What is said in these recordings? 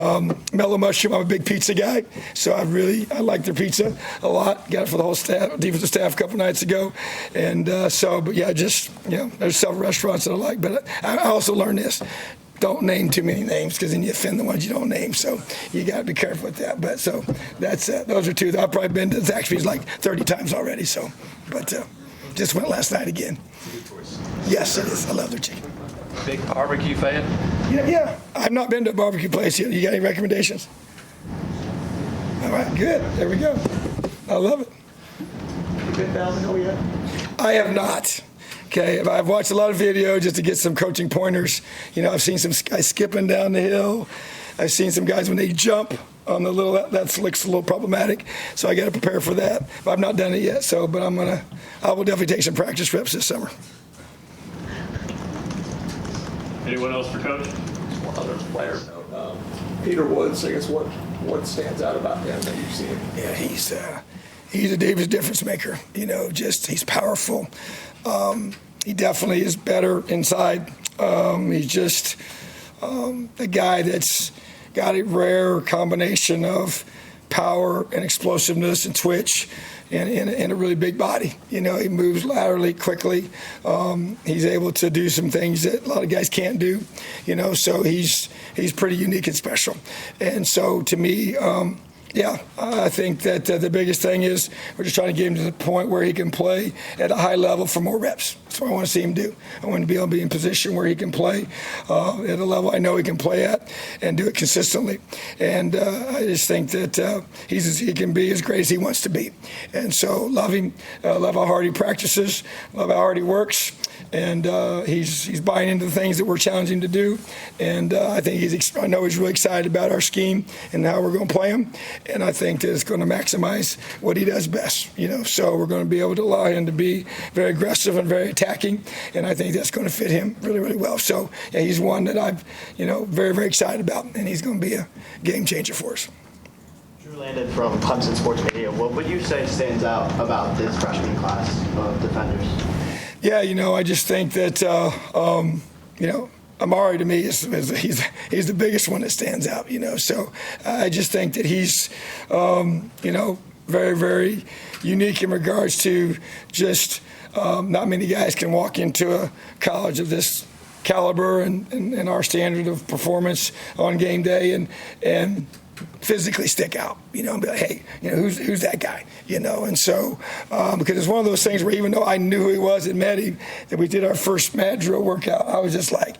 Mellow Mushroom, I'm a big pizza guy, so I like their pizza a lot. Got it for the whole staff, defensive staff a couple nights ago. And but yeah, there's several restaurants that I like. But I also learned this. Don't name too many names because then you offend the ones you don't name. So you got to be careful with that. But so that's those are two that I've probably been to Zaxby's like 30 times already. So, but just went last night again. It's a good choice. Yes, it is. I love their chicken. Big barbecue fan? Yeah. I've not been to a barbecue place yet. You got any recommendations? All right, good. There we go. I love it. You been down the hill yet? I have not. Okay, I've watched a lot of video just to get some coaching pointers. I've seen some guys skipping down the hill. I've seen some guys when they jump on the little, that looks a little problematic. So I got to prepare for that. But I've not done it yet. So, but I will definitely take some practice reps this summer. Anyone else for Coach? One other player. Peter Woods, I guess, what stands out about him that you've seen? Yeah, he's a Davis difference maker. He's powerful. He definitely is better inside. He's just a guy that's got a rare combination of power and explosiveness and twitch and a really big body. He moves laterally quickly. He's able to do some things that a lot of guys can't do. So he's pretty unique and special. And so to me, I think that the biggest thing is we're just trying to get him to the point where he can play at a high level for more reps. That's what I want to see him do. I want to be able to be in position where he can play at a level I know he can play at and do it consistently. And I just think that he can be as great as he wants to be. And so love him, love how hard he practices, love how hard he works. And he's buying into the things that we're challenging him to do. And I think I know he's really excited about our scheme and how we're going to play him. And I think that it's going to maximize what he does best. So we're going to be able to allow him to be very aggressive and very attacking. And I think that's going to fit him really, really well. So yeah, he's one that I'm, very, very excited about. And he's going to be a game changer for us. Drew Landon from Clemson Sports Community. What would you say stands out about this freshman class of defenders? Yeah, I just think that, Amari to me he's the biggest one that stands out. So I just think that he's, very, very unique in regards to just not many guys can walk into a college of this caliber and our standard of performance on game day and physically stick out, and be like, hey, who's that guy, and so because it's one of those things where even though I knew who he was and met him, that we did our first mat drill workout, I was just like,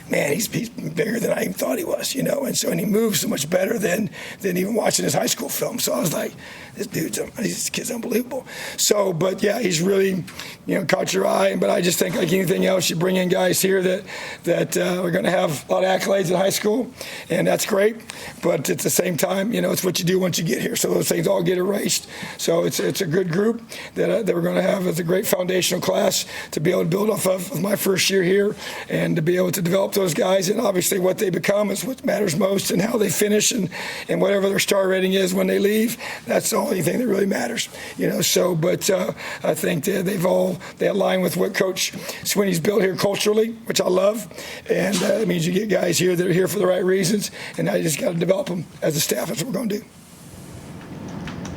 man, he's bigger than I even thought he was, and he moves so much better than even watching his high school film. So I was like, this kid's unbelievable. So, but yeah, he's really, caught your eye. But I just think like anything else, you bring in guys here that are going to have a lot of accolades in high school, and that's great. But at the same time, it's what you do once you get here. So those things all get erased. So it's a good group that we're going to have as a great foundational class to be able to build off of my first year here and to be able to develop those guys. And obviously what they become is what matters most, and how they finish and whatever their star rating is when they leave, that's the only thing that really matters. So but I think they align with what Coach Swinney's built here culturally, which I love. And it means you get guys here that are here for the right reasons, and now you just got to develop them as a staff. That's what we're going to do.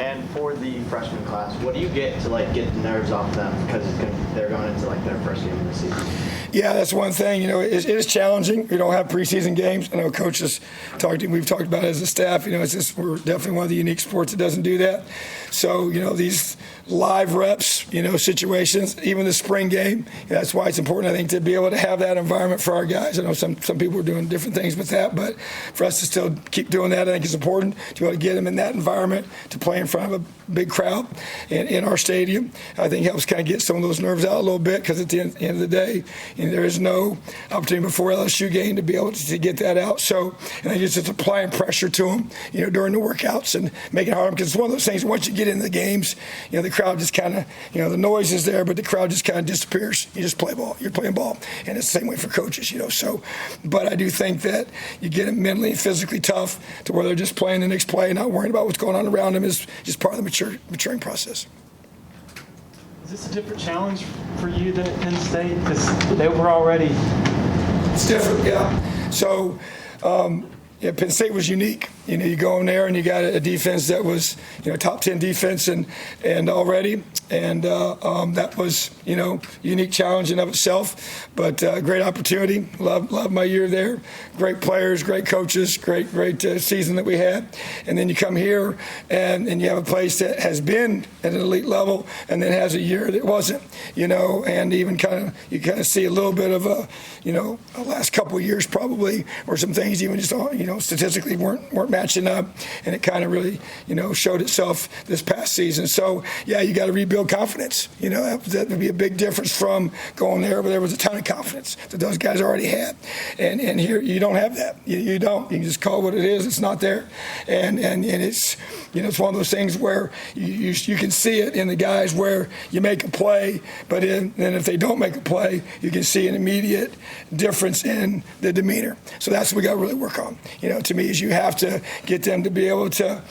And for the freshman class, what do you get to get the nerves off them because they're going into their first game of the season? Yeah, that's one thing. It is challenging. We don't have preseason games. I know coaches we've talked about it as a staff. We're definitely one of the unique sports that doesn't do that. So these live reps, situations, even the spring game. That's why it's important, I think, to be able to have that environment for our guys. I know some people are doing different things with that, but for us to still keep doing that, I think it's important to be able to get them in that environment to play in front of a big crowd in our stadium. I think helps kind of get some of those nerves out a little bit, because at the end of the day, there is no opportunity before LSU game to be able to get that out. So, and I just applying pressure to them, during the workouts and making it hard, because it's one of those things. Once you get into the games, the crowd just kind of, the noise is there, but the crowd just kind of disappears. You just play ball. You're playing ball, and it's the same way for coaches, So, but I do think that you get them mentally and physically tough to where they're just playing the next play, not worrying about what's going on around them, is just part of the maturing process. Is this a different challenge for you than at Penn State? Because they were already... It's different, yeah. So, Yeah, Penn State was unique. You go in there and you got a defense that was, top 10 defense and already, and that was, unique challenge in of itself. But great opportunity. Love my year there. Great players, great coaches, great season that we had. And then you come here and you have a place that has been at an elite level and then has a year that wasn't, and even you kind of see a little bit of a last couple of years probably where some things even just statistically weren't matching up, and it kind of really showed itself this past season. So yeah, you got to rebuild confidence. That would be a big difference from going there where there was a ton of confidence that those guys already had, and here you don't have that. You don't. You just call it what it is. It's not there, and it's it's one of those things where you can see it in the guys where you make a play, but then if they don't make a play, you can see an immediate difference in the demeanor. So that's what we got to really work on. To me, is you have to get them to be able to,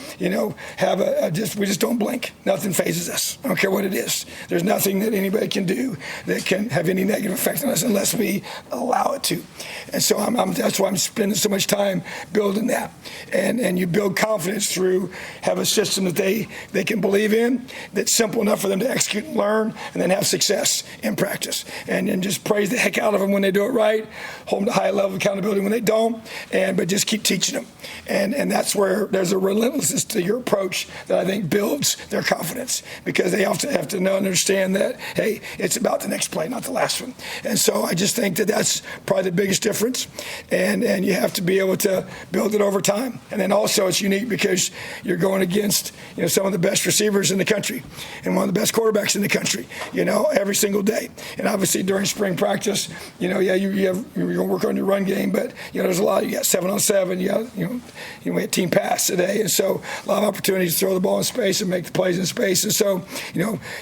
have we just don't blink. Nothing phases us. I don't care what it is. There's nothing that anybody can do that can have any negative effect on us unless we allow it to. And so that's why I'm spending so much time building that. And you build confidence through have a system that they can believe in, that's simple enough for them to execute and learn, and then have success in practice. And just praise the heck out of them when they do it right, hold them to high level of accountability when they don't, but just keep teaching them. And that's where there's a relentlessness to your approach that I think builds their confidence, because they often have to know and understand that, hey, it's about the next play, not the last one. And so I just think that that's probably the biggest difference. And you have to be able to build it over time. And then also it's unique because you're going against some of the best receivers in the country and one of the best quarterbacks in the country, every single day. And obviously during spring practice, you're going to work on your run game, but there's a lot. You got 7-on-7. We had team pass today, and so a lot of opportunities to throw the ball in space and make the plays in space. And so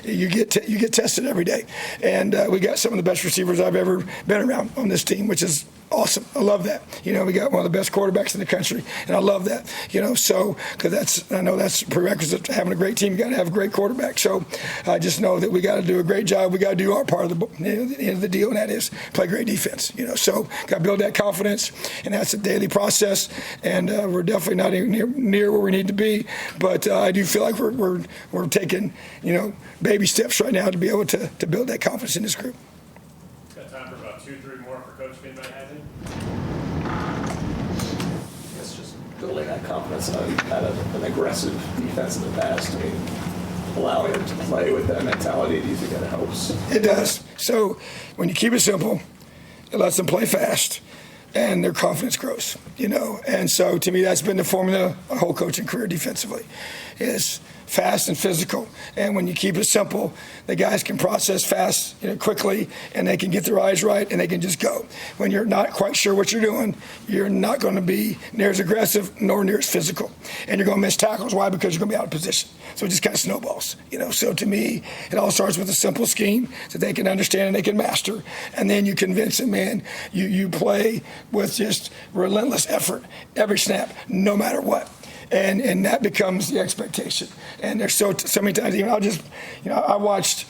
you get tested every day. And we got some of the best receivers I've ever been around on this team, which is awesome. I love that. We got one of the best quarterbacks in the country, and I love that. So because I know that's a prerequisite to having a great team. You got to have a great quarterback. So I just know that we got to do a great job. We got to do our part of the end of the deal, and that is play great defense. So got to build that confidence, and that's a daily process. And we're definitely not near where we need to be, but I do feel like we're taking baby steps right now to be able to build that confidence in this group. Got time for about 2-3 more for Coach, if anybody has any. It's just building that confidence. You've had an aggressive defense in the past. Allowing them to play with that mentality, do you think that helps? It does. So when you keep it simple, it lets them play fast, and their confidence grows, And so to me, that's been the formula my whole coaching career defensively, is fast and physical. And when you keep it simple, the guys can process fast, quickly, and they can get their eyes right, and they can just go. When you're not quite sure what you're doing, you're not going to be near as aggressive nor near as physical. And you're going to miss tackles. Why? Because you're going to be out of position. So it just kind of snowballs, So to me, it all starts with a simple scheme that they can understand and they can master. And then you convince them, man, you play with just relentless effort every snap, no matter what. And that becomes the expectation. And there's so many times, even I watched,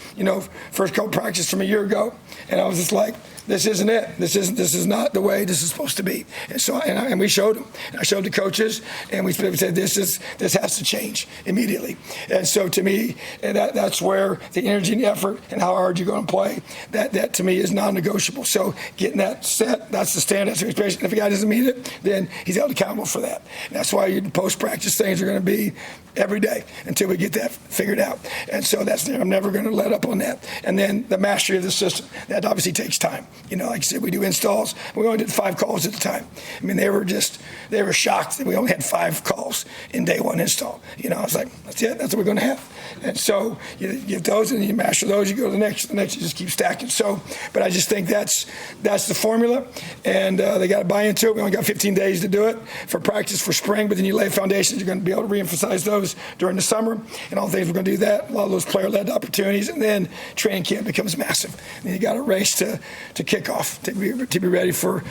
first couple practice from a year ago, and I was just like, this isn't it. This is not the way this is supposed to be. And so, and we showed them. And I showed the coaches, and we said, this has to change immediately. And so to me, that's where the energy and the effort and how hard you're going to play, that to me is non-negotiable. So getting that set, that's the standard expectation. If a guy doesn't meet it, then he's held accountable for that. And that's why your post-practice things are going to be every day until we get that figured out. And so I'm never going to let up on that. And then the mastery of the system, that obviously takes time. Like I said, we do installs. We only did 5 calls at a time. I mean, they were shocked that we only had 5 calls in day 1 install. I was like, that's it. That's what we're going to have. And so you get those, and you master those. You go to the next, you just keep stacking. So, but I just think that's the formula, and they got to buy into it. We only got 15 days to do it for practice for spring, but then you lay foundations. You're going to be able to reemphasize those during the summer, and all the things we're going to do that. A lot of those player-led opportunities, and then training camp becomes massive. And then you got a race to kick off to be ready for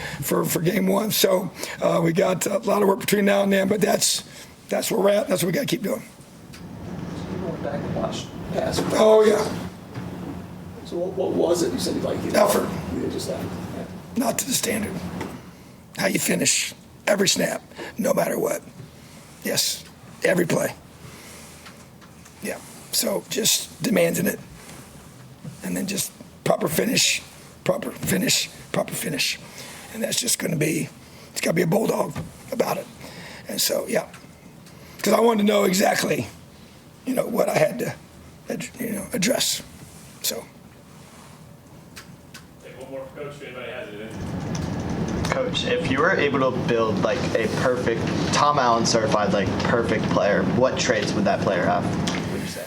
game 1. So we got a lot of work between now and then, but that's where we're at. That's what we got to keep doing. You went back and watched pass. Oh yeah. So what was it? You said you effort. You just that. Not to the standard. How you finish. every snap, no matter what. Yes, every play. Yeah, so just demanding it. And then just proper finish. And that's just going to be, it's got to be a bulldog about it. And so, yeah, because I wanted to know exactly, what I had to, address. So. Take one more for Coach if anybody has it. Coach, if you were able to build like a perfect Tom Allen certified like perfect player, what traits would that player have? Would you say?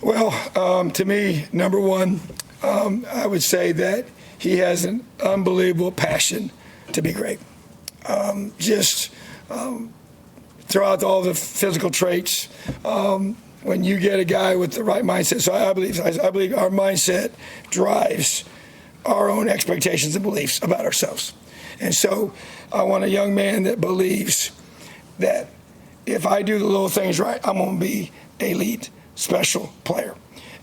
Well, to me, number one, I would say that he has an unbelievable passion to be great. Throw out all the physical traits. When you get a guy with the right mindset, so I believe our mindset drives our own expectations and beliefs about ourselves. And so I want a young man that believes that if I do the little things right, I'm going to be a elite special player.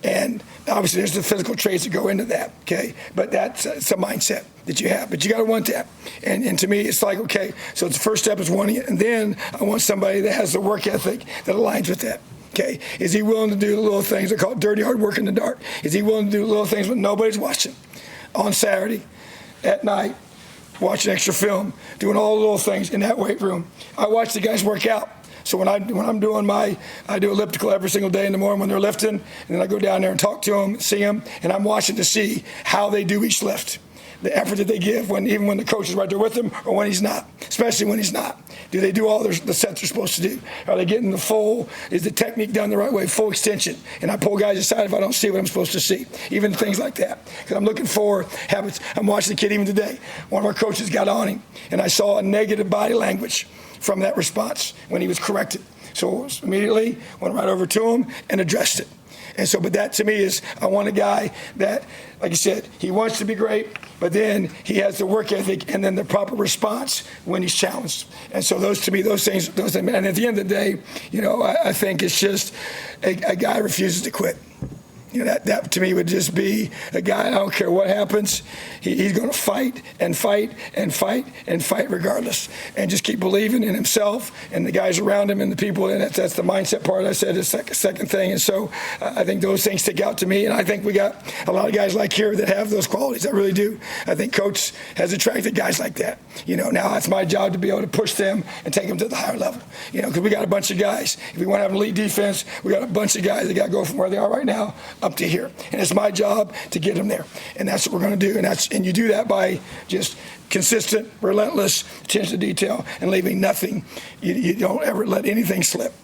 And obviously there's the physical traits that go into that, okay? But that's a mindset that you have. But you got to want that. And to me, it's like, okay, so the first step is wanting it. And then I want somebody that has the work ethic that aligns with that. Okay, is he willing to do the little things? They call it dirty hard work in the dark. Is he willing to do little things when nobody's watching? On Saturday, at night, watching extra film, doing all the little things in that weight room. I watch the guys work out. So when I'm doing I do elliptical every single day in the morning when they're lifting, and then I go down there and talk to them, see them, and I'm watching to see how they do each lift. The effort that they give even when the coach is right there with them or when he's not, especially when he's not. Do they do all the sets they're supposed to do? Are they getting the full, is the technique done the right way, full extension? And I pull guys aside if I don't see what I'm supposed to see, even things like that. Because I'm looking for habits. I'm watching the kid even today. One of our coaches got on him, and I saw a negative body language from that response when he was corrected. So immediately went right over to him and addressed it. And so, but that to me is, I want a guy that, like I said, he wants to be great, but then he has the work ethic and then the proper response when he's challenged. And so those things, and at the end of the day, I think it's just a guy refuses to quit. That to me would just be a guy, I don't care what happens, he's going to fight and fight and fight and fight regardless, and just keep believing in himself and the guys around him and the people, and that's the mindset part I said is second thing. And so I think those things stick out to me, and I think we got a lot of guys like here that have those qualities. I really do. I think Coach has attracted guys like that. Now it's my job to be able to push them and take them to the higher level, because we got a bunch of guys. If we want to have an elite defense, we got a bunch of guys that got to go from where they are right now up to here, and it's my job to get them there, and that's what we're going to do. And you do that by just consistent, relentless attention to detail and leaving nothing. You don't ever let anything slip,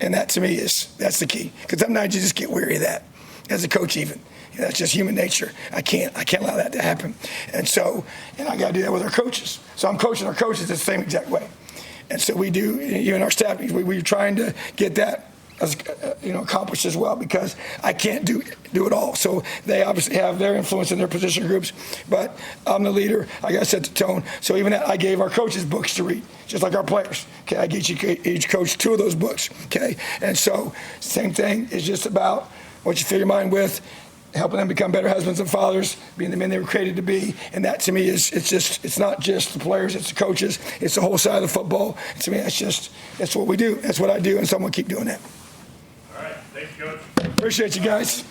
and that to me that's the key. Because sometimes you just get weary of that as a coach, even. That's just human nature. I can't allow that to happen, and I got to do that with our coaches. So I'm coaching our coaches the same exact way, and so we do. Even our staff, we're trying to get that accomplished as well, because I can't do it all. So they obviously have their influence in their position groups, but I'm the leader. I got to set the tone. So even that, I gave our coaches books to read, just like our players. Okay, I gave each coach 2 of those books. Okay, and so same thing is just about what you fill your mind with, helping them become better husbands and fathers, being the men they were created to be. And that to me it's not just the players, it's the coaches, it's the whole side of the football. And to me, that's what we do. That's what I do, and so I'm going to keep doing that. All right. Thanks, Coach. Appreciate you guys.